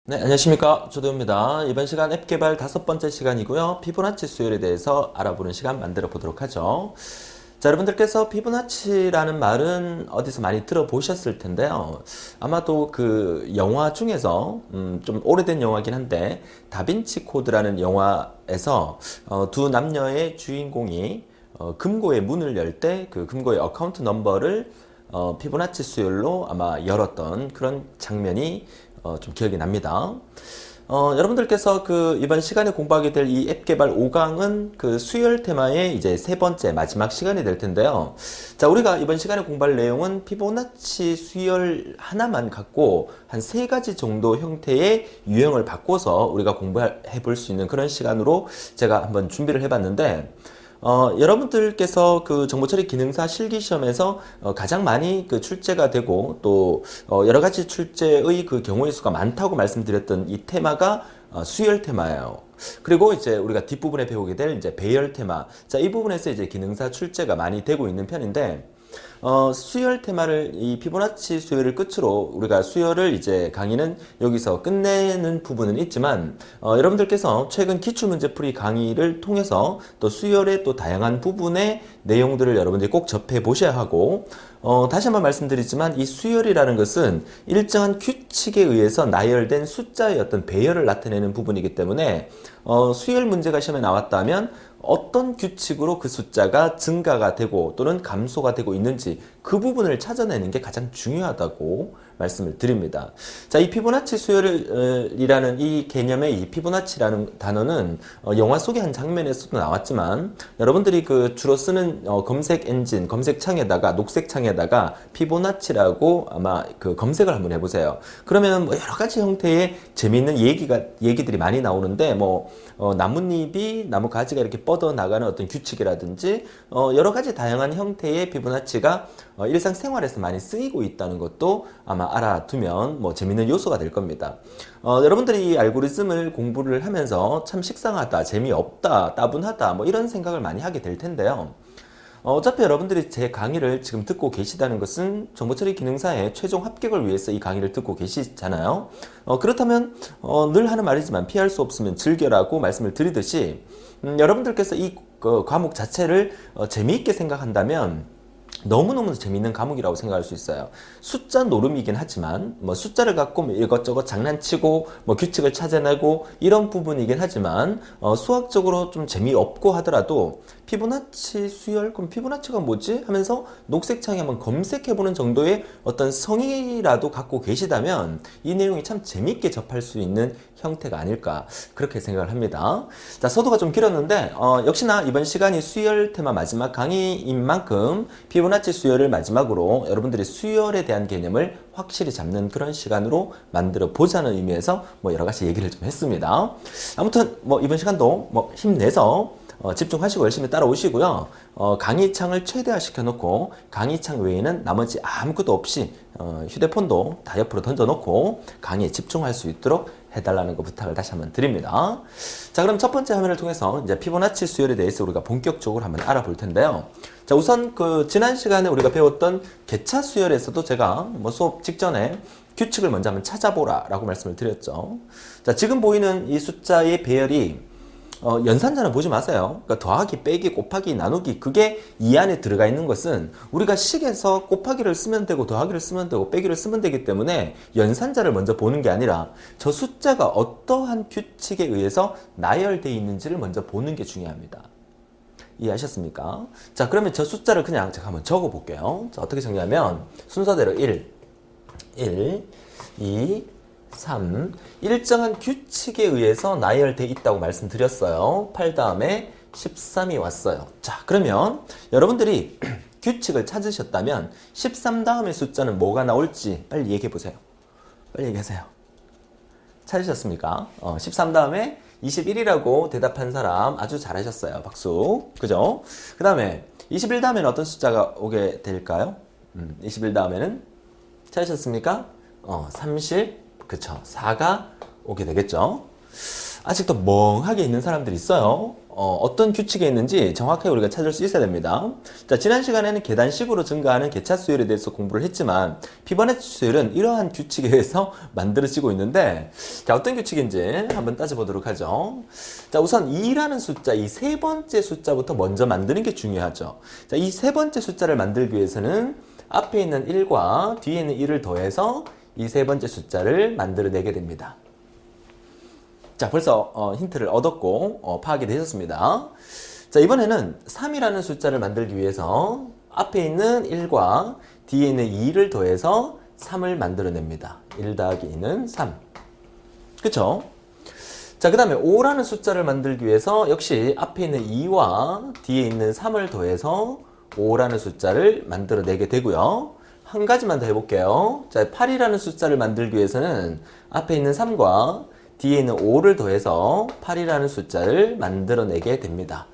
네, 안녕하십니까. 조도입니다. 이번 시간 앱 개발 5번째 시간이고요. 피보나치 수열에 대해서 알아보는 시간 만들어 보도록 하죠. 자, 여러분들께서 피보나치라는 말은 어디서 많이 들어보셨을 텐데요. 아마도 그 영화 중에서 좀 오래된 영화긴 한데 다빈치 코드라는 영화에서 두 남녀의 주인공이 금고의 문을 열 때 그 금고의 어카운트 넘버를 피보나치 수열로 아마 열었던 그런 장면이 좀 기억이 납니다. 여러분들께서 그 이번 시간에 공부하게 될 이 앱 개발 5강은 그 수열 테마의 이제 세 번째 마지막 시간이 될 텐데요. 자, 우리가 이번 시간에 공부할 내용은 피보나치 수열 하나만 갖고 한 세 가지 정도 형태의 유형을 바꿔서 우리가 공부해 볼 수 있는 그런 시간으로 제가 한번 준비를 해봤는데, 여러분들께서 그 정보처리 기능사 실기시험에서 가장 많이 그 출제가 되고 또 여러 가지 출제의 그 경우의 수가 많다고 말씀드렸던 이 테마가 수열 테마예요. 그리고 이제 우리가 뒷부분에 배우게 될 이제 배열 테마. 자, 이 부분에서 이제 기능사 출제가 많이 되고 있는 편인데, 수열 테마를 이 피보나치 수열을 끝으로 우리가 수열을 이제 강의는 여기서 끝내는 부분은 있지만 여러분들께서 최근 기출문제풀이 강의를 통해서 또 수열의 또 다양한 부분의 내용들을 여러분들이 꼭 접해 보셔야 하고 다시 한번 말씀드리지만 이 수열이라는 것은 일정한 규칙에 의해서 나열된 숫자의 어떤 배열을 나타내는 부분이기 때문에 수열 문제가 시험에 나왔다면 어떤 규칙으로 그 숫자가 증가가 되고 또는 감소가 되고 있는지 그 부분을 찾아내는 게 가장 중요하다고 말씀을 드립니다. 자, 이 피보나치 수열이라는 이 개념의 이 피보나치라는 단어는 영화 속의 한 장면에서도 나왔지만 여러분들이 그 주로 쓰는 검색 엔진, 검색창에다가 녹색 창에다가 피보나치라고 아마 그 검색을 한번 해보세요. 그러면 뭐 여러 가지 형태의 재미있는 얘기들이 많이 나오는데 뭐 나뭇잎이 나무 가지가 이렇게 뻗어 나가는 어떤 규칙이라든지 여러 가지 다양한 형태의 피보나치가 일상생활에서 많이 쓰이고 있다는 것도 아마 알아두면 뭐 재밌는 요소가 될 겁니다. 여러분들이 이 알고리즘을 공부를 하면서 참 식상하다, 재미없다, 따분하다 뭐 이런 생각을 많이 하게 될 텐데요. 어차피 여러분들이 제 강의를 지금 듣고 계시다는 것은 정보처리 기능사의 최종 합격을 위해서 이 강의를 듣고 계시잖아요. 그렇다면 늘 하는 말이지만 피할 수 없으면 즐겨라고 말씀을 드리듯이 여러분들께서 이 과목 자체를 재미있게 생각한다면 너무너무 재밌는 과목이라고 생각할 수 있어요. 숫자 노름이긴 하지만 뭐 숫자를 갖고 뭐 이것저것 장난치고 뭐 규칙을 찾아내고 이런 부분이긴 하지만 수학적으로 좀 재미없고 하더라도 피보나치 수열? 그럼 피보나치가 뭐지? 하면서 녹색창에 한번 검색해보는 정도의 어떤 성의라도 갖고 계시다면 이 내용이 참 재미있게 접할 수 있는 형태가 아닐까 그렇게 생각을 합니다. 자, 서두가 좀 길었는데 역시나 이번 시간이 수열 테마 마지막 강의인 만큼 피보나치 수열을 마지막으로 여러분들이 수열에 대한 개념을 확실히 잡는 그런 시간으로 만들어 보자는 의미에서 뭐 여러 가지 얘기를 좀 했습니다. 아무튼 뭐 이번 시간도 뭐 힘내서 집중하시고 열심히 따라오시고요. 강의창을 최대화 시켜놓고 강의창 외에는 나머지 아무것도 없이 휴대폰도 다 옆으로 던져놓고 강의에 집중할 수 있도록 해달라는 거 부탁을 다시 한번 드립니다. 자, 그럼 첫 번째 화면을 통해서 이제 피보나치 수열에 대해서 우리가 본격적으로 한번 알아볼 텐데요. 자, 우선 그 지난 시간에 우리가 배웠던 개차 수열에서도 제가 뭐 수업 직전에 규칙을 먼저 한번 찾아보라 라고 말씀을 드렸죠. 자, 지금 보이는 이 숫자의 배열이 연산자는 보지 마세요. 그러니까 더하기, 빼기, 곱하기, 나누기 그게 이 안에 들어가 있는 것은 우리가 식에서 곱하기를 쓰면 되고 더하기를 쓰면 되고 빼기를 쓰면 되기 때문에 연산자를 먼저 보는 게 아니라 저 숫자가 어떠한 규칙에 의해서 나열되어 있는지를 먼저 보는 게 중요합니다. 이해하셨습니까? 자, 그러면 저 숫자를 그냥 제가 한번 적어 볼게요. 자, 어떻게 적냐면 순서대로 1, 2, 3 일정한 규칙에 의해서 나열되어 있다고 말씀드렸어요. 8 다음에 13이 왔어요. 자, 그러면 여러분들이 규칙을 찾으셨다면 13 다음의 숫자는 뭐가 나올지 빨리 얘기해 보세요. 빨리 얘기하세요. 찾으셨습니까? 13 다음에 21이라고 대답한 사람 아주 잘하셨어요. 박수. 그죠? 그 다음에 21 다음에는 어떤 숫자가 오게 될까요? 21 다음에는 찾으셨습니까? 30 그쵸. 4가 오게 되겠죠. 아직도 멍하게 있는 사람들이 있어요. 어떤 규칙이 있는지 정확하게 우리가 찾을 수 있어야 됩니다. 자, 지난 시간에는 계단식으로 증가하는 개차 수열에 대해서 공부를 했지만 피보나치 수열은 이러한 규칙에 의해서 만들어지고 있는데, 자, 어떤 규칙인지 한번 따져보도록 하죠. 자, 우선 2라는 숫자, 이 세 번째 숫자부터 먼저 만드는 게 중요하죠. 자, 이 세 번째 숫자를 만들기 위해서는 앞에 있는 1과 뒤에 있는 1을 더해서 이 세 번째 숫자를 만들어내게 됩니다. 자, 벌써 힌트를 얻었고 파악이 되셨습니다. 자, 이번에는 3이라는 숫자를 만들기 위해서 앞에 있는 1과 뒤에 있는 2를 더해서 3을 만들어냅니다. 1 더하기 2는 3. 그쵸? 자, 그 다음에 5라는 숫자를 만들기 위해서 역시 앞에 있는 2와 뒤에 있는 3을 더해서 5라는 숫자를 만들어내게 되고요. 한 가지만 더 해볼게요. 자, 8이라는 숫자를 만들기 위해서는 앞에 있는 3과 뒤에 있는 5를 더해서 8이라는 숫자를 만들어내게 됩니다.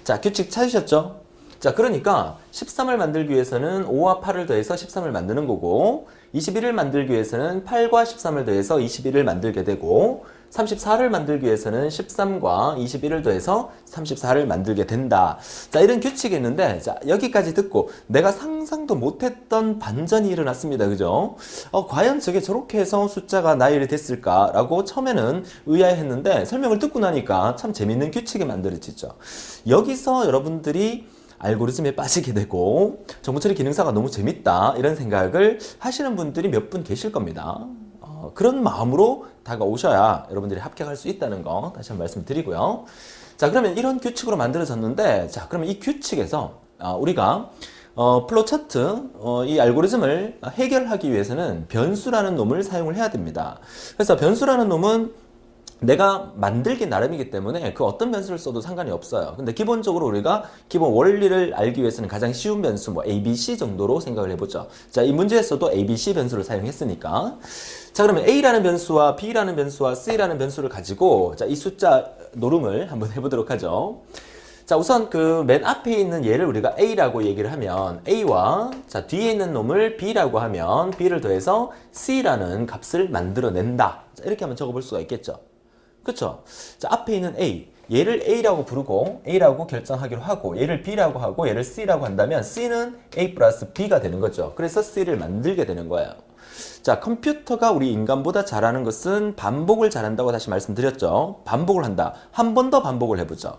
자, 규칙 찾으셨죠? 자, 그러니까 13을 만들기 위해서는 5와 8을 더해서 13을 만드는 거고, 21을 만들기 위해서는 8과 13을 더해서 21을 만들게 되고, 34를 만들기 위해서는 13과 21을 더해서 34를 만들게 된다. 자, 이런 규칙이 있는데, 자, 여기까지 듣고 내가 상상도 못했던 반전이 일어났습니다. 그죠? 과연 저게 저렇게 해서 숫자가 나열이 됐을까라고 처음에는 의아해했는데 설명을 듣고 나니까 참 재밌는 규칙이 만들어지죠. 여기서 여러분들이 알고리즘에 빠지게 되고 정보처리 기능사가 너무 재밌다 이런 생각을 하시는 분들이 몇 분 계실 겁니다. 그런 마음으로 다가오셔야 여러분들이 합격할 수 있다는 거 다시 한번 말씀드리고요. 자, 그러면 이런 규칙으로 만들어졌는데, 자, 그러면 이 규칙에서 우리가 플로우 차트 이 알고리즘을 해결하기 위해서는 변수라는 놈을 사용을 해야 됩니다. 그래서 변수라는 놈은 내가 만들기 나름이기 때문에 그 어떤 변수를 써도 상관이 없어요. 근데 기본적으로 우리가 기본 원리를 알기 위해서는 가장 쉬운 변수 뭐 ABC 정도로 생각을 해보죠. 자, 이 문제에서도 ABC 변수를 사용했으니까. 자, 그러면 A라는 변수와 B라는 변수와 C라는 변수를 가지고 자, 이 숫자 노름을 한번 해보도록 하죠. 자, 우선 그 맨 앞에 있는 얘를 우리가 A라고 얘기를 하면 A와 자, 뒤에 있는 놈을 B라고 하면 B를 더해서 C라는 값을 만들어낸다. 자, 이렇게 한번 적어볼 수가 있겠죠. 그쵸? 자, 앞에 있는 A, 얘를 A라고 부르고 A라고 결정하기로 하고 얘를 B라고 하고 얘를 C라고 한다면 C는 A 플러스 B가 되는 거죠. 그래서 C를 만들게 되는 거예요. 자, 컴퓨터가 우리 인간보다 잘하는 것은 반복을 잘한다고 다시 말씀드렸죠. 반복을 한다. 한 번 더 반복을 해보죠.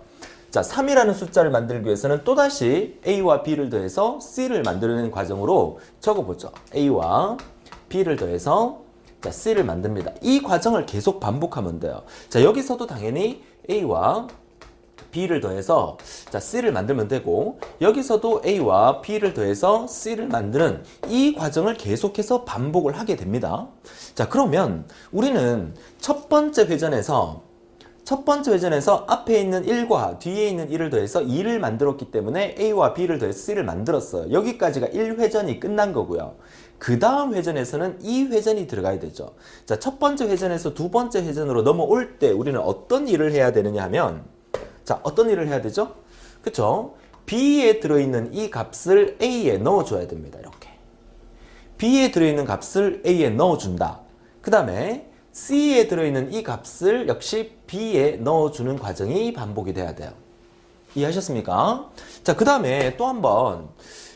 자, 3이라는 숫자를 만들기 위해서는 또다시 A와 B를 더해서 C를 만드는 과정으로 적어보죠. A와 B를 더해서 자, C를 만듭니다. 이 과정을 계속 반복하면 돼요. 자, 여기서도 당연히 A와 B를 더해서 자, C를 만들면 되고, 여기서도 A와 B를 더해서 C를 만드는 이 과정을 계속해서 반복을 하게 됩니다. 자, 그러면 우리는 첫 번째 회전에서 앞에 있는 1과 뒤에 있는 1을 더해서 2를 만들었기 때문에 A와 B를 더해서 C를 만들었어요. 여기까지가 1회전이 끝난 거고요. 그 다음 회전에서는 2회전이 들어가야 되죠. 자, 첫 번째 회전에서 두 번째 회전으로 넘어올 때 우리는 어떤 일을 해야 되느냐 하면, 자, 어떤 일을 해야 되죠? 그쵸? B에 들어있는 이 값을 A에 넣어줘야 됩니다. 이렇게. B에 들어있는 값을 A에 넣어준다. 그 다음에 C에 들어있는 이 값을 역시 B에 넣어주는 과정이 반복이 돼야 돼요. 이해하셨습니까? 자, 그 다음에 또 한 번.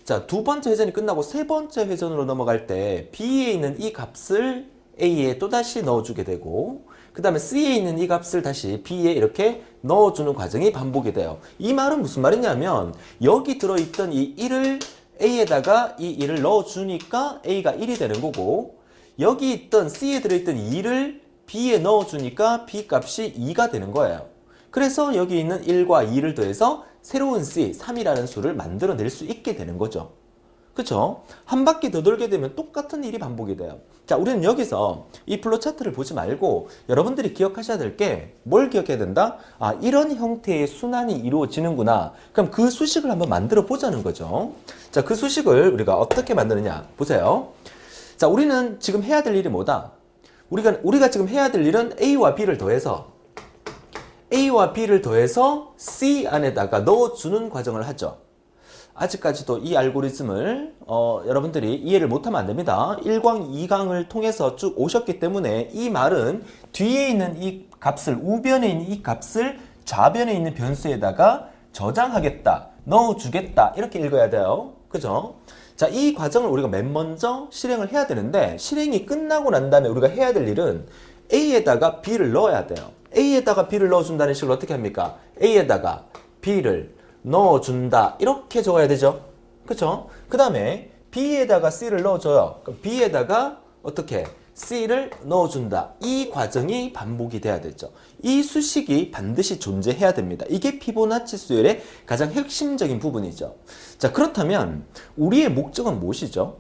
자, 두 번째 회전이 끝나고 세 번째 회전으로 넘어갈 때 B에 있는 이 값을 A에 또다시 넣어주게 되고, 그 다음에 C에 있는 이 값을 다시 B에 이렇게 넣어주는 과정이 반복이 돼요. 이 말은 무슨 말이냐면 여기 들어있던 이 1을 A에다가 이 1을 넣어주니까 A가 1이 되는 거고, 여기 있던 C에 들어있던 2를 B에 넣어주니까 B 값이 2가 되는 거예요. 그래서 여기 있는 1과 2를 더해서 새로운 C, 3이라는 수를 만들어낼 수 있게 되는 거죠. 그쵸? 한 바퀴 더 돌게 되면 똑같은 일이 반복이 돼요. 자, 우리는 여기서 이 플로우 차트를 보지 말고 여러분들이 기억하셔야 될 게 뭘 기억해야 된다? 아, 이런 형태의 순환이 이루어지는구나. 그럼 그 수식을 한번 만들어 보자는 거죠. 자, 그 수식을 우리가 어떻게 만드느냐 보세요. 자, 우리는 지금 해야 될 일이 뭐다? 우리가 지금 해야 될 일은 A와 B를 더해서 C 안에다가 넣어주는 과정을 하죠. 아직까지도 이 알고리즘을 여러분들이 이해를 못하면 안 됩니다. 1강, 2강을 통해서 쭉 오셨기 때문에 이 말은 뒤에 있는 이 값을, 우변에 있는 이 값을 좌변에 있는 변수에다가 저장하겠다, 넣어주겠다 이렇게 읽어야 돼요. 그죠? 자, 이 과정을 우리가 맨 먼저 실행을 해야 되는데 실행이 끝나고 난 다음에 우리가 해야 될 일은 A에다가 B를 넣어야 돼요. A에다가 B를 넣어준다는 식으로 어떻게 합니까? A에다가 B를 넣어준다 이렇게 적어야 되죠. 그쵸? 그 다음에 B에다가 C를 넣어줘요. 그럼 B에다가 어떻게? C를 넣어준다. 이 과정이 반복이 돼야 되죠. 이 수식이 반드시 존재해야 됩니다. 이게 피보나치 수열의 가장 핵심적인 부분이죠. 자, 그렇다면 우리의 목적은 무엇이죠?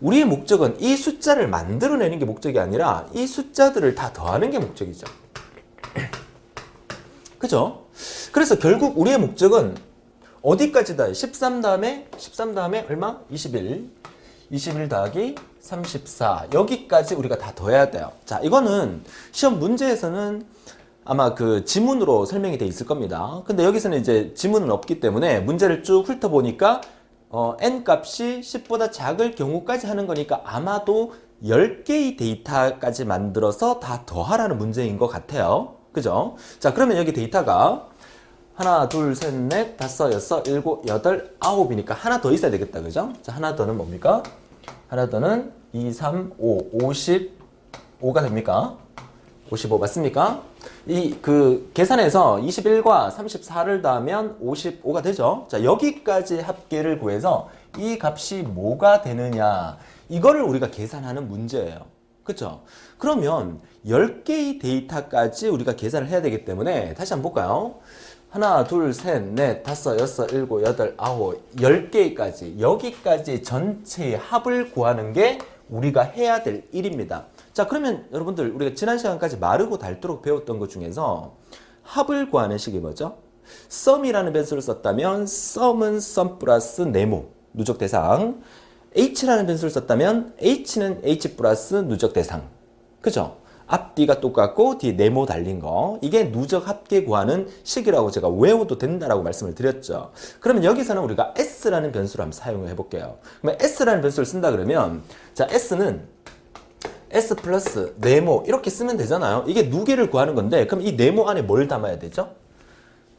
우리의 목적은 이 숫자를 만들어내는 게 목적이 아니라 이 숫자들을 다 더하는 게 목적이죠. 그죠? 그래서 결국 우리의 목적은 어디까지다? 13 다음에 얼마? 21 더하기 34 여기까지 우리가 다 더해야 돼요. 자, 이거는 시험 문제에서는 아마 그 지문으로 설명이 돼 있을 겁니다. 근데 여기서는 이제 지문은 없기 때문에 문제를 쭉 훑어보니까 n 값이 10보다 작을 경우까지 하는 거니까 아마도 10개의 데이터까지 만들어서 다 더하라는 문제인 것 같아요. 그죠? 자, 그러면 여기 데이터가 하나, 둘, 셋, 넷, 다섯, 여섯, 일곱, 여덟, 아홉이니까 하나 더 있어야 되겠다. 그죠? 자, 하나 더는 뭡니까? 하나 더는 2, 3, 5, 55가 됩니까? 55 맞습니까? 계산해서 21과 34를 더하면 55가 되죠. 자, 여기까지 합계를 구해서 이 값이 뭐가 되느냐. 이거를 우리가 계산하는 문제예요. 그쵸? 그러면 10개의 데이터까지 우리가 계산을 해야 되기 때문에 다시 한번 볼까요? 하나, 둘, 셋, 넷, 다섯, 여섯, 일곱, 여덟, 아홉, 10개까지 여기까지 전체의 합을 구하는 게 우리가 해야 될 일입니다. 자, 그러면 여러분들 우리가 지난 시간까지 마르고 닳도록 배웠던 것 중에서 합을 구하는 식이 뭐죠? sum이라는 변수를 썼다면 sum은 sum 플러스 네모, 누적 대상. h라는 변수를 썼다면 h는 h 플러스 누적 대상. 그죠? 앞뒤가 똑같고 뒤에 네모 달린 거, 이게 누적 합계 구하는 식이라고 제가 외워도 된다라고 말씀을 드렸죠. 그러면 여기서는 우리가 s라는 변수를 한번 사용을 해볼게요. 그러면 s라는 변수를 쓴다 그러면 자, s는 s 플러스 네모 이렇게 쓰면 되잖아요. 이게 누계를 구하는 건데 그럼 이 네모 안에 뭘 담아야 되죠?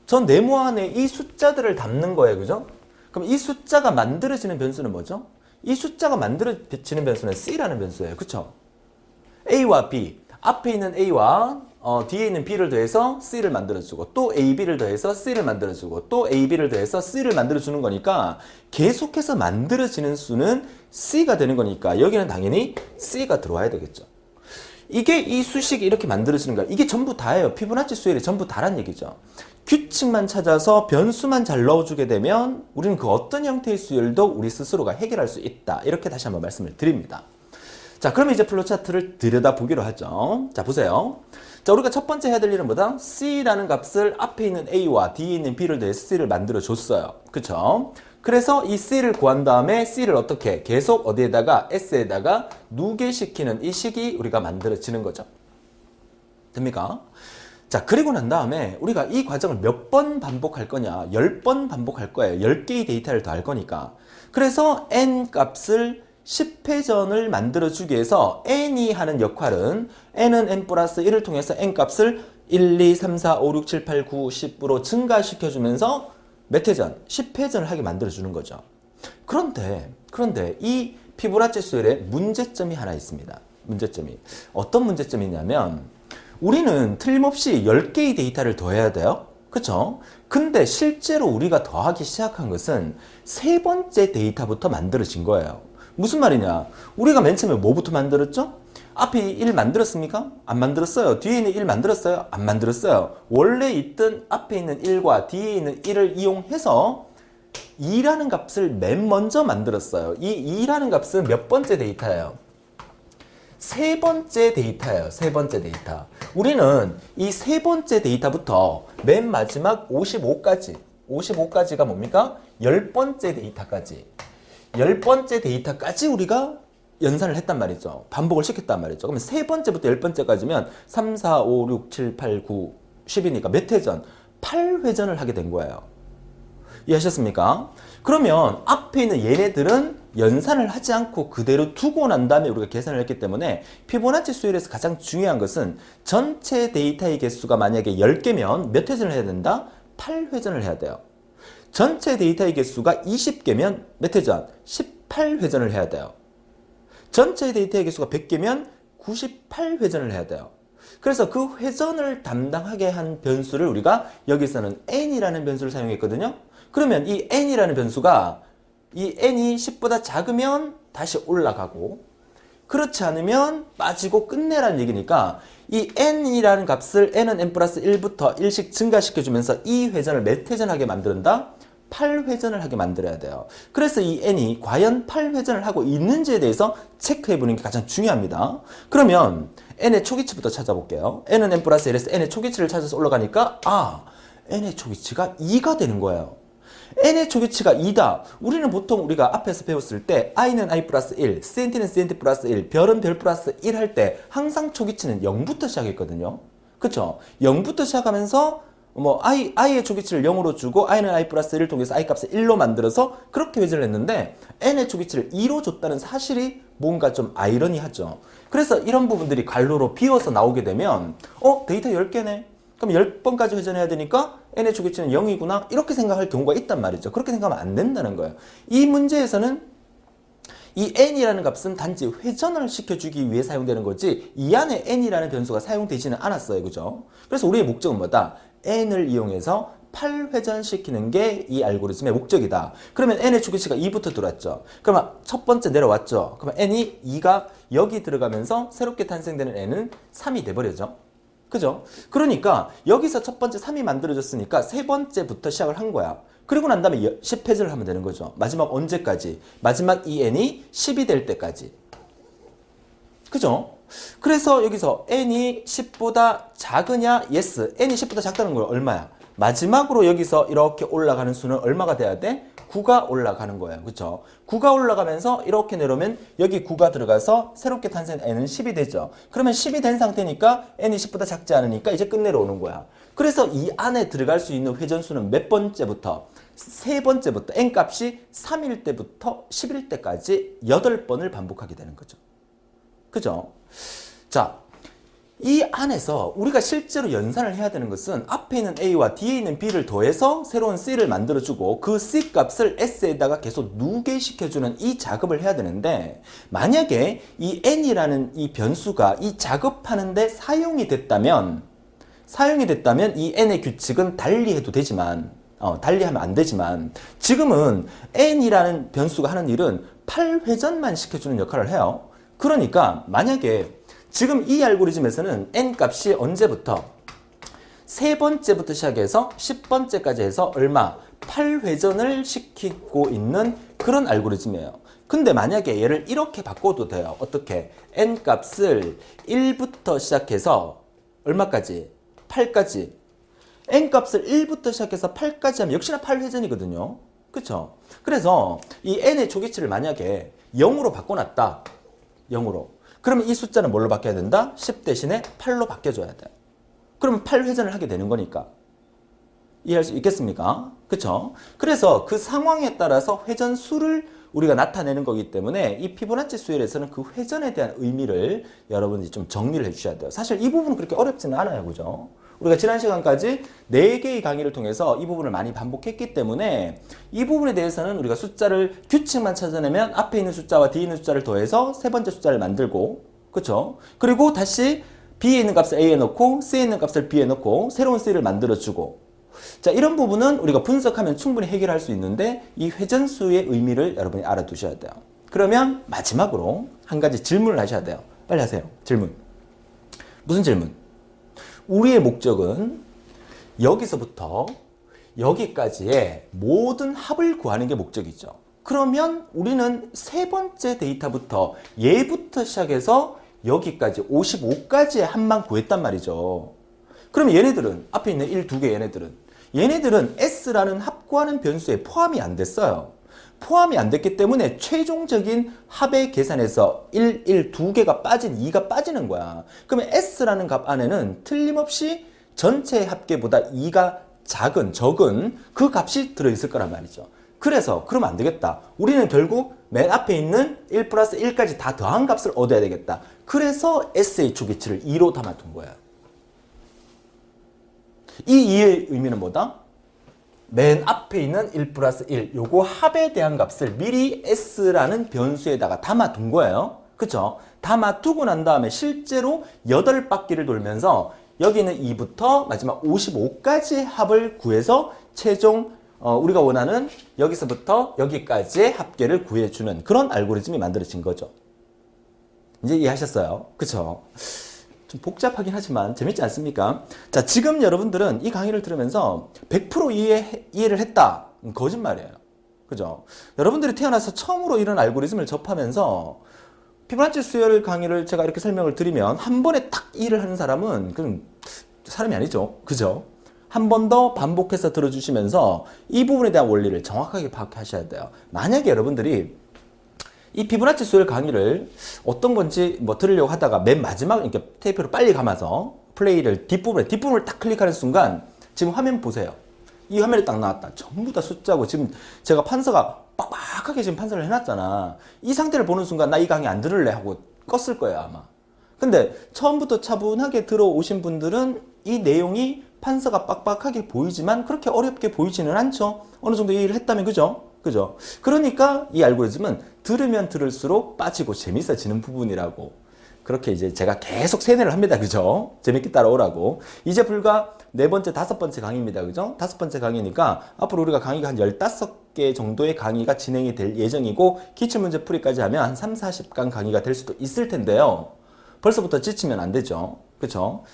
전 네모 안에 이 숫자들을 담는 거예요. 그죠? 그럼 이 숫자가 만들어지는 변수는 뭐죠? 이 숫자가 만들어지는 변수는 c라는 변수예요. 그쵸? a와 b, 앞에 있는 a와 뒤에 있는 b를 더해서 c를 만들어주고 또 ab를 더해서 c를 만들어주고 또 ab를 더해서 c를 만들어주는 거니까 계속해서 만들어지는 수는 c가 되는 거니까 여기는 당연히 c가 들어와야 되겠죠. 이게 이 수식이 이렇게 만들어지는 거야. 이게 전부 다예요. 피보나치 수열이 전부 다란 얘기죠. 규칙만 찾아서 변수만 잘 넣어주게 되면 우리는 그 어떤 형태의 수열도 우리 스스로가 해결할 수 있다. 이렇게 다시 한번 말씀을 드립니다. 자, 그러면 이제 플로우 차트를 들여다보기로 하죠. 자, 보세요. 자, 우리가 첫 번째 해야 될 일은 뭐다? C라는 값을 앞에 있는 A와 뒤에 있는 B를 더해서 C를 만들어 줬어요. 그쵸? 그래서 이 C를 구한 다음에 C를 어떻게? 계속 어디에다가? S에다가 누계시키는 이 식이 우리가 만들어지는 거죠. 됩니까? 자, 그리고 난 다음에 우리가 이 과정을 몇 번 반복할 거냐? 10번 반복할 거예요. 10개의 데이터를 더할 거니까. 그래서 N 값을 10회전을 만들어주기 위해서 n이 하는 역할은 n은 n 플러스 1을 통해서 n 값을 1, 2, 3, 4, 5, 6, 7, 8, 9, 10으로 증가시켜주면서 몇 회전? 10회전을 하게 만들어주는 거죠. 그런데 이 피보나치 수열에 문제점이 하나 있습니다. 문제점이. 어떤 문제점이냐면 우리는 틀림없이 10개의 데이터를 더해야 돼요. 그쵸? 근데 실제로 우리가 더하기 시작한 것은 세 번째 데이터부터 만들어진 거예요. 무슨 말이냐? 우리가 맨 처음에 뭐부터 만들었죠? 앞에 1 만들었습니까? 안 만들었어요. 뒤에 있는 1 만들었어요? 안 만들었어요. 원래 있던 앞에 있는 1과 뒤에 있는 1을 이용해서 2라는 값을 맨 먼저 만들었어요. 이 2라는 값은 몇 번째 데이터예요? 세 번째 데이터예요. 세 번째 데이터. 우리는 이 세 번째 데이터부터 맨 마지막 55까지가 뭡니까? 10번째 데이터까지. 10번째 데이터까지 우리가 연산을 했단 말이죠. 반복을 시켰단 말이죠. 그러면 세 번째부터 10번째까지면 3, 4, 5, 6, 7, 8, 9, 10이니까 몇 회전? 8회전을 하게 된 거예요. 이해하셨습니까? 그러면 앞에 있는 얘네들은 연산을 하지 않고 그대로 두고 난 다음에 우리가 계산을 했기 때문에 피보나치 수열에서 가장 중요한 것은 전체 데이터의 개수가 만약에 10개면 몇 회전을 해야 된다? 8회전을 해야 돼요. 전체 데이터의 개수가 20개면 몇 회전? 18회전을 해야 돼요. 전체 데이터의 개수가 100개면 98회전을 해야 돼요. 그래서 그 회전을 담당하게 한 변수를 우리가 여기서는 n이라는 변수를 사용했거든요. 그러면 이 n이라는 변수가 이 n이 10보다 작으면 다시 올라가고 그렇지 않으면 빠지고 끝내라는 얘기니까 이 n이라는 값을 n은 n 플러스 1부터 1씩 증가시켜주면서 이 회전을 몇 회전하게 만든다? 8회전을 하게 만들어야 돼요. 그래서 이 n이 과연 8회전을 하고 있는지에 대해서 체크해보는 게 가장 중요합니다. 그러면 n의 초기치부터 찾아볼게요. n은 n 플러스 1에서 n의 초기치를 찾아서 올라가니까 n의 초기치가 2가 되는 거예요. n의 초기치가 2다. 우리는 보통 우리가 앞에서 배웠을 때 i는 i 플러스 1, cnt는 cnt 플러스 1, 별은 별 플러스 1 할 때 항상 초기치는 0부터 시작했거든요. 그쵸? 0부터 시작하면서 i의 초기치를 0으로 주고 i는 i 플러스 1을 통해서 i 값을 1로 만들어서 그렇게 회전을 했는데 n의 초기치를 2로 줬다는 사실이 뭔가 좀 아이러니하죠. 그래서 이런 부분들이 괄호로 비워서 나오게 되면 데이터 10개네. 그럼 10번까지 회전해야 되니까 n의 초기치는 0이구나 이렇게 생각할 경우가 있단 말이죠. 그렇게 생각하면 안 된다는 거예요. 이 문제에서는 이 n이라는 값은 단지 회전을 시켜주기 위해 사용되는 거지 이 안에 n이라는 변수가 사용되지는 않았어요. 그죠? 그래서 우리의 목적은 뭐다? n을 이용해서 8회전 시키는 게 이 알고리즘의 목적이다. 그러면 n의 초기치가 2부터 들어왔죠. 그러면 첫 번째 내려왔죠. 그러면 n이 2가 여기 들어가면서 새롭게 탄생되는 n은 3이 돼버려죠. 그죠? 그러니까 여기서 첫 번째 3이 만들어졌으니까 세 번째부터 시작을 한 거야. 그리고 난 다음에 10회전을 하면 되는 거죠. 마지막 언제까지? 마지막 이 n이 10이 될 때까지. 그죠? 그래서 여기서 n이 10보다 작으냐? yes. n이 10보다 작다는 건 얼마야? 마지막으로 여기서 이렇게 올라가는 수는 얼마가 돼야 돼? 9가 올라가는 거예요. 그쵸? 9가 올라가면서 이렇게 내려오면 여기 9가 들어가서 새롭게 탄생한 n은 10이 되죠. 그러면 10이 된 상태니까 n이 10보다 작지 않으니까 이제 끝내러 오는 거야. 그래서 이 안에 들어갈 수 있는 회전수는 몇 번째부터? 세 번째부터 n 값이 3일 때부터 10일 때까지 8번을 반복하게 되는 거죠. 그죠? 자, 이 안에서 우리가 실제로 연산을 해야 되는 것은 앞에 있는 A와 뒤에 있는 B를 더해서 새로운 C를 만들어주고 그 C 값을 S에다가 계속 누계시켜주는 이 작업을 해야 되는데 만약에 이 N이라는 이 변수가 이 작업하는데 사용이 됐다면 이 N의 규칙은 달리해도 되지만 달리하면 안 되지만 지금은 N이라는 변수가 하는 일은 8회전만 시켜주는 역할을 해요. 그러니까 만약에 지금 이 알고리즘에서는 n 값이 언제부터? 세 번째부터 시작해서 10번째까지 해서 얼마? 8회전을 시키고 있는 그런 알고리즘이에요. 근데 만약에 얘를 이렇게 바꿔도 돼요. 어떻게? n 값을 1부터 시작해서 얼마까지? 8까지. n 값을 1부터 시작해서 8까지 하면 역시나 8회전이거든요. 그쵸? 그래서 이 n의 초기치를 만약에 0으로 바꿔놨다. 0으로. 그러면 이 숫자는 뭘로 바뀌어야 된다? 10 대신에 8로 바뀌어줘야 돼. 그러면 8회전을 하게 되는 거니까. 이해할 수 있겠습니까? 그쵸? 그래서 그 상황에 따라서 회전수를 우리가 나타내는 거기 때문에 이 피보나치 수열에서는 그 회전에 대한 의미를 여러분이 좀 정리를 해주셔야 돼요. 사실 이 부분은 그렇게 어렵지는 않아요. 그죠? 우리가 지난 시간까지 4개의 강의를 통해서 이 부분을 많이 반복했기 때문에 이 부분에 대해서는 우리가 숫자를 규칙만 찾아내면 앞에 있는 숫자와 뒤에 있는 숫자를 더해서 세 번째 숫자를 만들고 그쵸? 그리고 다시 B에 있는 값을 A에 넣고 C에 있는 값을 B에 넣고 새로운 C를 만들어주고 자 이런 부분은 우리가 분석하면 충분히 해결할 수 있는데 이 회전수의 의미를 여러분이 알아두셔야 돼요. 그러면 마지막으로 한 가지 질문을 하셔야 돼요. 빨리 하세요. 질문. 무슨 질문? 우리의 목적은 여기서부터 여기까지의 모든 합을 구하는 게 목적이죠. 그러면 우리는 세 번째 데이터부터 얘부터 시작해서 여기까지 55까지의 합만 구했단 말이죠. 그러면 얘네들은 앞에 있는 1, 2개 얘네들은 S라는 합구하는 변수에 포함이 안 됐어요. 포함이 안 됐기 때문에 최종적인 합의 계산에서 1, 1, 2개가 빠진 2가 빠지는 거야. 그러면 S라는 값 안에는 틀림없이 전체 합계보다 2가 적은 그 값이 들어있을 거란 말이죠. 그래서 그러면 안 되겠다. 우리는 결국 맨 앞에 있는 1 플러스 1까지 다 더한 값을 얻어야 되겠다. 그래서 S의 초기치를 2로 담아둔 거예요. 이 2의 의미는 뭐다? 맨 앞에 있는 1 플러스 1 요거 합에 대한 값을 미리 S라는 변수에다가 담아둔 거예요. 그쵸? 담아두고 난 다음에 실제로 8바퀴를 돌면서 여기는 2부터 마지막 55까지 합을 구해서 최종 우리가 원하는 여기서부터 여기까지의 합계를 구해주는 그런 알고리즘이 만들어진 거죠. 이제 이해하셨어요? 그쵸? 좀 복잡하긴 하지만 재밌지 않습니까? 자, 지금 여러분들은 이 강의를 들으면서 100% 이해를 했다. 거짓말이에요. 그죠? 여러분들이 태어나서 처음으로 이런 알고리즘을 접하면서 피보나치 수열 강의를 제가 이렇게 설명을 드리면 한 번에 딱 이해를 하는 사람은 그럼 사람이 아니죠. 그죠? 한 번 더 반복해서 들어주시면서 이 부분에 대한 원리를 정확하게 파악하셔야 돼요. 만약에 여러분들이 이 피보나치 수열 강의를 어떤 건지 뭐 들으려고 하다가 맨 마지막 이렇게 테이프로 빨리 감아서 플레이를 뒷부분을 딱 클릭하는 순간 지금 화면 보세요. 이 화면이 딱 나왔다. 전부 다 숫자고 지금 제가 판서가 빡빡하게 지금 판서를 해놨잖아. 이 상태를 보는 순간 나 이 강의 안 들을래 하고 껐을 거예요 아마. 근데 처음부터 차분하게 들어오신 분들은 이 내용이 판서가 빡빡하게 보이지만 그렇게 어렵게 보이지는 않죠. 어느 정도 이해를 했다면 그죠? 그죠? 그러니까 이 알고리즘은 들으면 들을수록 빠지고 재밌어지는 부분이라고. 그렇게 이제 제가 계속 세뇌를 합니다. 그죠? 재밌게 따라오라고. 이제 불과 4번째, 5번째 강의입니다. 그죠? 5번째 강의니까 앞으로 우리가 강의가 한 15개 정도의 강의가 진행이 될 예정이고 기출문제 풀이까지 하면 한 3, 40강 강의가 될 수도 있을 텐데요. 벌써부터 지치면 안 되죠. 그쵸?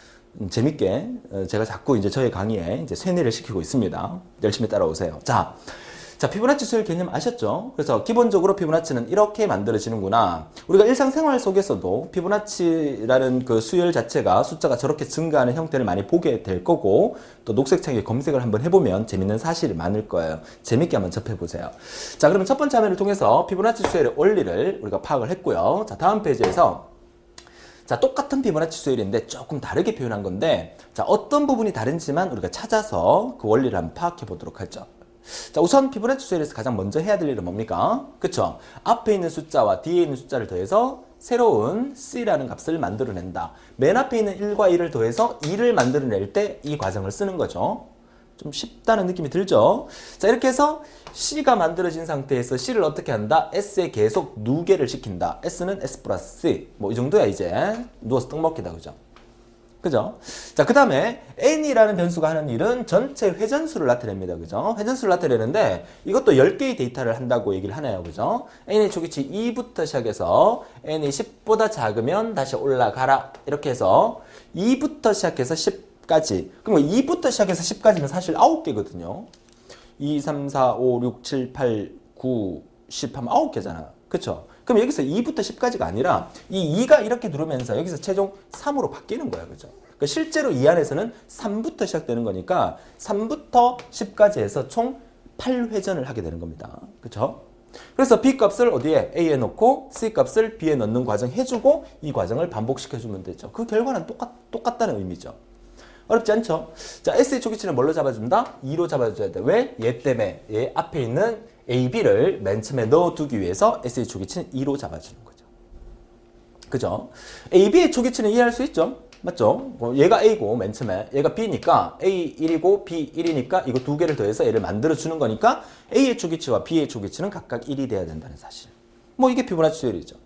재밌게 제가 자꾸 이제 저의 강의에 이제 세뇌를 시키고 있습니다. 열심히 따라오세요. 자, 피보나치 수열 개념 아셨죠? 그래서 기본적으로 피보나치는 이렇게 만들어지는구나. 우리가 일상생활 속에서도 피보나치라는 그 수열 자체가 숫자가 저렇게 증가하는 형태를 많이 보게 될 거고 또 녹색창에 검색을 한번 해보면 재밌는 사실이 많을 거예요. 재밌게 한번 접해보세요. 자, 그러면 첫 번째 화면을 통해서 피보나치 수열의 원리를 우리가 파악을 했고요. 자, 다음 페이지에서 자, 똑같은 피보나치 수열인데 조금 다르게 표현한 건데 자, 어떤 부분이 다른지만 우리가 찾아서 그 원리를 한번 파악해 보도록 하죠. 자, 우선 피보나치 수열에서 가장 먼저 해야 될 일은 뭡니까? 그쵸? 앞에 있는 숫자와 뒤에 있는 숫자를 더해서 새로운 C라는 값을 만들어낸다. 맨 앞에 있는 1과 2를 더해서 2를 만들어낼 때 이 과정을 쓰는 거죠. 좀 쉽다는 느낌이 들죠? 자, 이렇게 해서 C가 만들어진 상태에서 C를 어떻게 한다? S에 계속 누계를 시킨다. S는 S 플러스 C. 뭐 이 정도야 이제. 누워서 떡 먹기다. 그죠? 그죠? 자, 그 다음에 n이라는 변수가 하는 일은 전체 회전수를 나타냅니다. 그죠? 회전수를 나타내는데 이것도 10개의 데이터를 한다고 얘기를 하네요. 그죠? n의 초기치 2부터 시작해서 n이 10보다 작으면 다시 올라가라. 이렇게 해서 2부터 시작해서 10까지. 그럼 2부터 시작해서 10까지면 사실 9개거든요. 2, 3, 4, 5, 6, 7, 8, 9, 10 하면 9개잖아. 그쵸? 그럼 여기서 2부터 10까지가 아니라 이 2가 이렇게 누르면서 여기서 최종 3으로 바뀌는 거야. 그죠? 그러니까 실제로 이 안에서는 3부터 시작되는 거니까 3부터 10까지 해서 총 8회전을 하게 되는 겁니다. 그쵸? 그래서 B 값을 어디에? A에 넣고 C 값을 B에 넣는 과정 해주고 이 과정을 반복시켜주면 되죠. 그 결과는 똑같다는 의미죠. 어렵지 않죠? 자, S의 초기치는 뭘로 잡아준다? 2로 잡아줘야 돼. 왜? 얘 때문에. 얘 앞에 있는 A, B를 맨 처음에 넣어두기 위해서 S의 초기치는 2로 잡아주는 거죠. 그죠? A, B의 초기치는 이해할 수 있죠? 맞죠? 얘가 A고 맨 처음에 얘가 B니까 A 1이고 B 1이니까 이거 두 개를 더해서 얘를 만들어주는 거니까 A의 초기치와 B의 초기치는 각각 1이 돼야 된다는 사실. 뭐 이게 피보나치 수열이죠.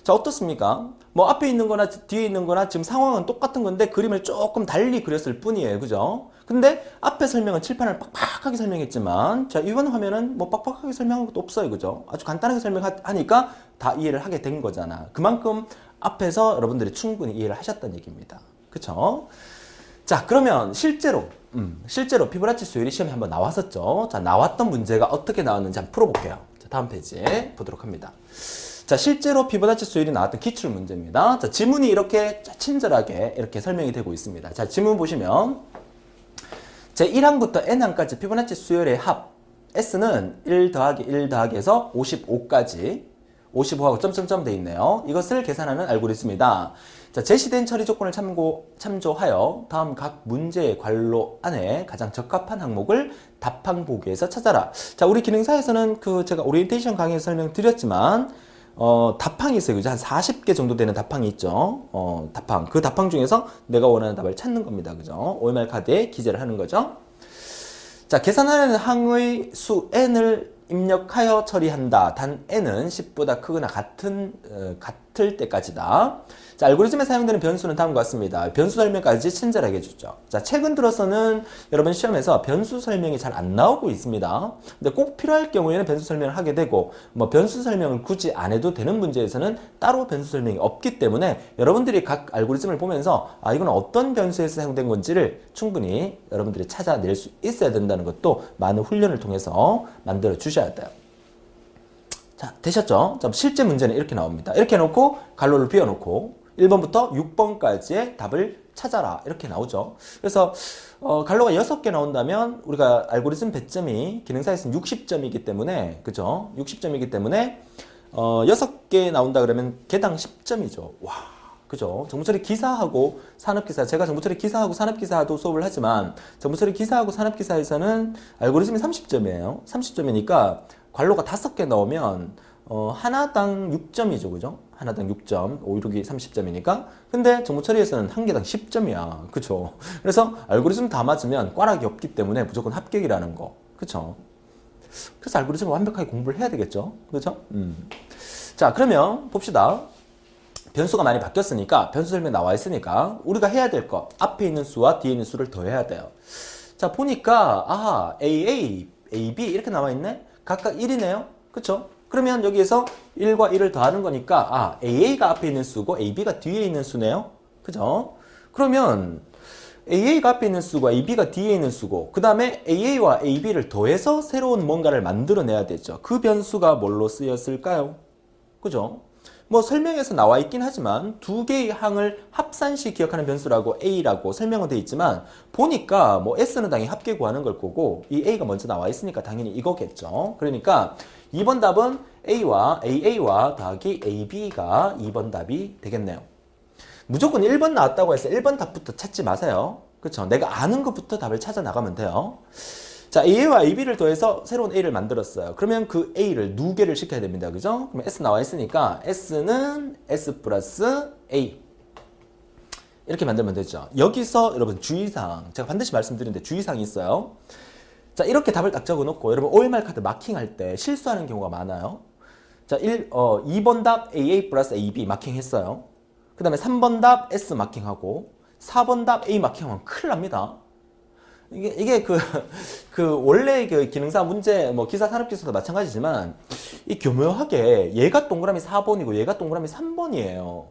자, 어떻습니까? 뭐 앞에 있는 거나 뒤에 있는 거나 지금 상황은 똑같은 건데 그림을 조금 달리 그렸을 뿐이에요. 그죠? 근데 앞에 설명은 칠판을 빡빡하게 설명했지만 자, 이번 화면은 뭐 빡빡하게 설명한 것도 없어요. 그죠? 아주 간단하게 설명하니까 다 이해를 하게 된 거잖아. 그만큼 앞에서 여러분들이 충분히 이해를 하셨다는 얘기입니다. 그쵸? 자, 그러면 실제로 피보나치 수열이 시험에 한번 나왔었죠. 자, 나왔던 문제가 어떻게 나왔는지 한번 풀어볼게요. 자, 다음 페이지에 보도록 합니다. 자, 실제로 피보나치 수열이 나왔던 기출 문제입니다. 자, 지문이 이렇게 친절하게 이렇게 설명이 되고 있습니다. 자, 지문 보시면 제 1항부터 n항까지 피보나치 수열의 합 S는 1 더하기 1 더하기 해서 55까지 55하고 점점점 돼 있네요. 이것을 계산하는 알고리즘이다. 자, 제시된 처리 조건을 참조하여 다음 각 문제의 괄호 안에 가장 적합한 항목을 답항 보기에서 찾아라. 자, 우리 기능사에서는 제가 오리엔테이션 강의에서 설명드렸지만 답항이 있어요. 그죠? 한 40개 정도 되는 답항이 있죠. 답항. 그 답항 중에서 내가 원하는 답을 찾는 겁니다. 그죠? OMR 카드에 기재를 하는 거죠. 자, 계산하는 항의 수 n을 입력하여 처리한다. 단 n은 10보다 크거나 같을 때까지다. 자, 알고리즘에 사용되는 변수는 다음과 같습니다. 변수 설명까지 친절하게 해주죠. 자, 최근 들어서는 여러분 시험에서 변수 설명이 잘 안 나오고 있습니다. 근데 꼭 필요할 경우에는 변수 설명을 하게 되고, 뭐 변수 설명을 굳이 안 해도 되는 문제에서는 따로 변수 설명이 없기 때문에 여러분들이 각 알고리즘을 보면서 이건 어떤 변수에서 사용된 건지를 충분히 여러분들이 찾아낼 수 있어야 된다는 것도 많은 훈련을 통해서 만들어 주셔야 돼요. 자, 되셨죠? 자, 실제 문제는 이렇게 나옵니다. 이렇게 해놓고 괄호를 비워놓고 1번부터 6번까지의 답을 찾아라. 이렇게 나오죠. 그래서 괄호가 6개 나온다면 우리가 알고리즘 배점이 기능사에서는 60점이기 때문에, 그죠? 60점이기 때문에 6개 나온다 그러면 개당 10점이죠. 와, 그죠? 정보처리 기사하고 산업기사, 제가 정보처리 기사하고 산업기사도 수업을 하지만 정보처리 기사하고 산업기사에서는 알고리즘이 30점이에요. 30점이니까 괄호가 5개 나오면 하나당 6점이죠. 그죠? 하나당 6점, 5, 6이 30점이니까. 근데 정보처리에서는 한 개당 10점이야. 그쵸? 그래서 알고리즘 다 맞으면 꽈락이 없기 때문에 무조건 합격이라는 거. 그쵸? 그래서 알고리즘을 완벽하게 공부를 해야 되겠죠? 그죠? 자, 그러면 봅시다. 변수가 많이 바뀌었으니까, 변수 설명 나와 있으니까 우리가 해야 될 거, 앞에 있는 수와 뒤에 있는 수를 더해야 돼요. 자, 보니까 AA, AB 이렇게 나와 있네? 각각 1이네요? 그쵸? 그러면 여기에서 1과 1을 더하는 거니까 AA가 앞에 있는 수고 AB가 뒤에 있는 수네요. 그죠? 그러면 AA가 앞에 있는 수고 AB가 뒤에 있는 수고 그 다음에 AA와 AB를 더해서 새로운 뭔가를 만들어내야 되죠. 그 변수가 뭘로 쓰였을까요? 그죠? 뭐 설명에서 나와 있긴 하지만 두 개의 항을 합산시 기억하는 변수라고 A라고 설명은 되어 있지만 보니까 뭐 S는 당연히 합계 구하는 걸 거고 이 A가 먼저 나와 있으니까 당연히 이거겠죠. 그러니까 2번 답은 AA와 더하기 AB가 2번 답이 되겠네요. 무조건 1번 나왔다고 해서 1번 답부터 찾지 마세요. 그렇죠? 내가 아는 것부터 답을 찾아 나가면 돼요. 자, A와 AB를 더해서 새로운 A를 만들었어요. 그러면 그 A를 누계를 시켜야 됩니다. 그죠? 그럼 S 나와 있으니까 S는 S 플러스 A. 이렇게 만들면 되죠. 여기서 여러분 주의사항, 제가 반드시 말씀드리는데 주의사항이 있어요. 자, 이렇게 답을 딱 적어 놓고 여러분 OMR 카드 마킹할 때 실수하는 경우가 많아요. 자, 2번 답 AA 플러스 AB 마킹했어요. 그 다음에 3번 답 S 마킹하고 4번 답 A 마킹하면 큰일 납니다. 이게 원래 그 기능사 문제, 뭐 기사 산업기사도 마찬가지지만, 이 교묘하게 얘가 동그라미 4번이고 얘가 동그라미 3번이에요.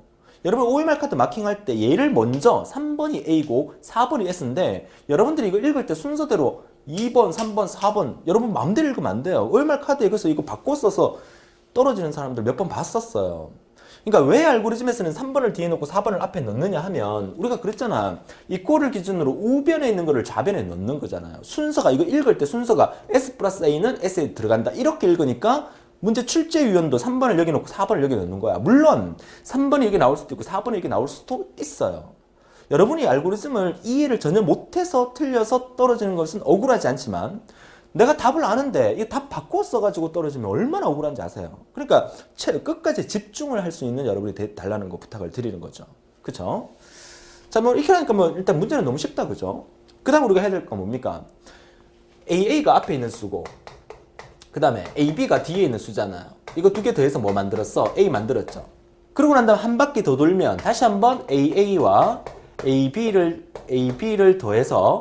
여러분 OMR 카드 마킹할 때 얘를 먼저 3번이 A고 4번이 S인데, 여러분들이 이거 읽을 때 순서대로 2번, 3번, 4번, 여러분 마음대로 읽으면 안 돼요. OMR 카드에 그래서 이거 바꿔 써서 떨어지는 사람들 몇 번 봤었어요. 그러니까 왜 알고리즘에서는 3번을 뒤에 놓고 4번을 앞에 넣느냐 하면 우리가 그랬잖아. 이 꼴을 기준으로 우변에 있는 거를 좌변에 넣는 거잖아요. 순서가 이거 읽을 때 순서가 S 플러스 A는 S에 들어간다. 이렇게 읽으니까 문제 출제 유형도 3번을 여기 놓고 4번을 여기 넣는 거야. 물론 3번이 여기 나올 수도 있고 4번이 여기 나올 수도 있어요. 여러분이 알고리즘을 이해를 전혀 못해서 틀려서 떨어지는 것은 억울하지 않지만 내가 답을 아는데 이 답 바꿔 써가지고 떨어지면 얼마나 억울한지 아세요? 그러니까 끝까지 집중을 할 수 있는 여러분이 달라는 거 부탁을 드리는 거죠. 그쵸? 자, 뭐 이렇게 하니까 뭐 일단 문제는 너무 쉽다. 그죠? 그 다음 우리가 해야 될 건 뭡니까? AA가 앞에 있는 수고 그 다음에 AB가 뒤에 있는 수잖아요. 이거 두 개 더해서 뭐 만들었어? A 만들었죠. 그러고 난 다음 한 바퀴 더 돌면 다시 한번 AA와 AB를 더해서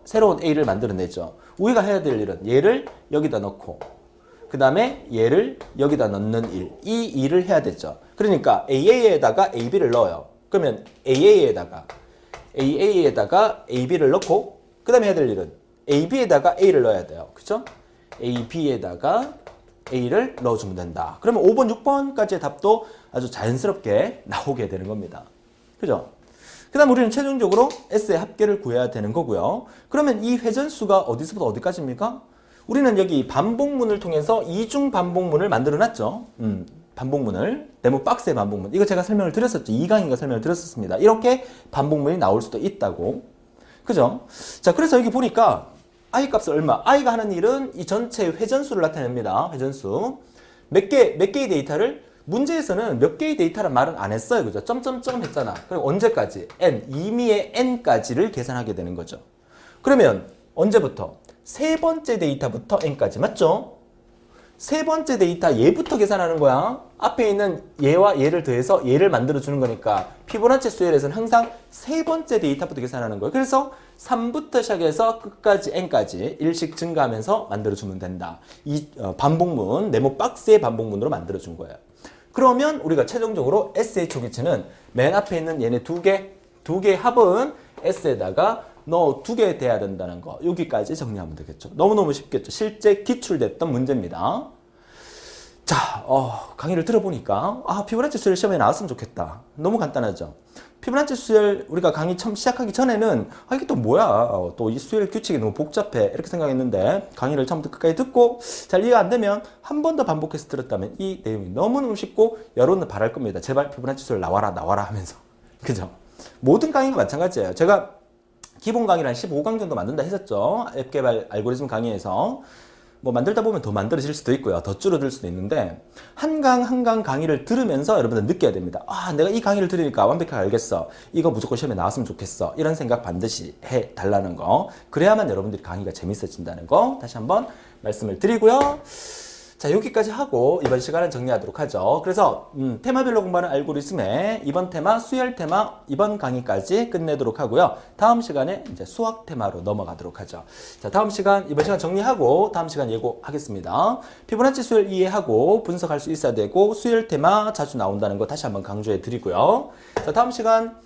새로운 A를 만들어내죠. 우리가 해야 될 일은 얘를 여기다 넣고 그 다음에 얘를 여기다 넣는 일, 이 일을 해야 되죠. 그러니까 AA에다가 AB를 넣어요. 그러면 AA에다가 AB를 넣고 그 다음에 해야 될 일은 AB에다가 A를 넣어야 돼요. 그죠? AB에다가 A를 넣어주면 된다. 그러면 5번, 6번까지의 답도 아주 자연스럽게 나오게 되는 겁니다. 그죠? 그 다음 우리는 최종적으로 S의 합계를 구해야 되는 거고요. 그러면 이 회전수가 어디서부터 어디까지입니까? 우리는 여기 반복문을 통해서 이중 반복문을 만들어 놨죠. 반복문을, 네모 박스의 반복문. 이거 제가 설명을 드렸었죠. 2강인가 설명을 드렸었습니다. 이렇게 반복문이 나올 수도 있다고. 그죠? 자, 그래서 여기 보니까 i 값은 얼마? i가 하는 일은 이 전체의 회전수를 나타냅니다. 회전수. 몇 개의 데이터를 문제에서는 몇 개의 데이터란 말은 안 했어요. 그죠? 점점점 했잖아. 그럼 언제까지? n, 임의의 n까지를 계산하게 되는 거죠. 그러면 언제부터? 세 번째 데이터부터 n까지. 맞죠? 세 번째 데이터 얘부터 계산하는 거야. 앞에 있는 얘와 얘를 더해서 얘를 만들어주는 거니까 피보나치 수열에서는 항상 세 번째 데이터부터 계산하는 거예요. 그래서 3부터 시작해서 끝까지 n까지 일씩 증가하면서 만들어주면 된다. 이 반복문, 네모 박스의 반복문으로 만들어준 거예요. 그러면 우리가 최종적으로 S의 초기치는 맨 앞에 있는 얘네 두 개의 합은 S에다가 너 두 개 돼야 된다는 거. 여기까지 정리하면 되겠죠. 너무너무 쉽겠죠. 실제 기출됐던 문제입니다. 자, 강의를 들어보니까 피보나치 수열 시험에 나왔으면 좋겠다. 너무 간단하죠. 피보나치 수열 우리가 강의 처음 시작하기 전에는 이게 또 뭐야. 또 이 수열 규칙이 너무 복잡해. 이렇게 생각했는데 강의를 처음부터 끝까지 듣고 잘 이해가 안 되면 한 번 더 반복해서 들었다면 이 내용이 너무너무 쉽고 여러분은 바랄 겁니다. 제발 피보나치 수열 나와라 하면서. 그죠? 모든 강의가 마찬가지예요. 제가 기본 강의를 한 15강 정도 만든다 했었죠. 앱 개발 알고리즘 강의에서. 뭐 만들다 보면 더 만들어질 수도 있고요. 더 줄어들 수도 있는데 한 강 강의를 들으면서 여러분들 느껴야 됩니다. 내가 이 강의를 들으니까 완벽하게 알겠어. 이거 무조건 시험에 나왔으면 좋겠어. 이런 생각 반드시 해달라는 거. 그래야만 여러분들이 강의가 재밌어진다는 거 다시 한번 말씀을 드리고요. 자, 여기까지 하고 이번 시간은 정리하도록 하죠. 그래서 테마별로 공부하는 알고리즘의 이번 테마, 수열 테마 이번 강의까지 끝내도록 하고요. 다음 시간에 이제 수학 테마로 넘어가도록 하죠. 자, 다음 시간 이번 시간 정리하고 다음 시간 예고하겠습니다. 피보나치 수열 이해하고 분석할 수 있어야 되고 수열 테마 자주 나온다는 거 다시 한번 강조해 드리고요. 자, 다음 시간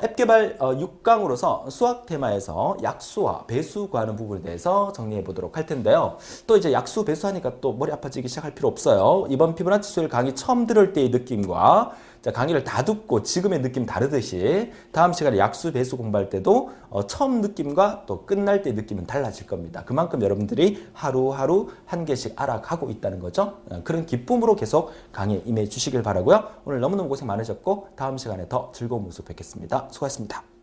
앱 개발 6강으로서 수학 테마에서 약수와 배수 구하는 부분에 대해서 정리해 보도록 할 텐데요. 또 이제 약수, 배수 하니까 또 머리 아파지기 시작할 필요 없어요. 이번 피보나치 수열 강의 처음 들을 때의 느낌과 강의를 다 듣고 지금의 느낌 다르듯이 다음 시간에 약수, 배수 공부할 때도 처음 느낌과 또 끝날 때의 느낌은 달라질 겁니다. 그만큼 여러분들이 하루하루 한 개씩 알아가고 있다는 거죠. 그런 기쁨으로 계속 강의에 임해 주시길 바라고요. 오늘 너무너무 고생 많으셨고 다음 시간에 더 즐거운 모습 뵙겠습니다. 수고하셨습니다.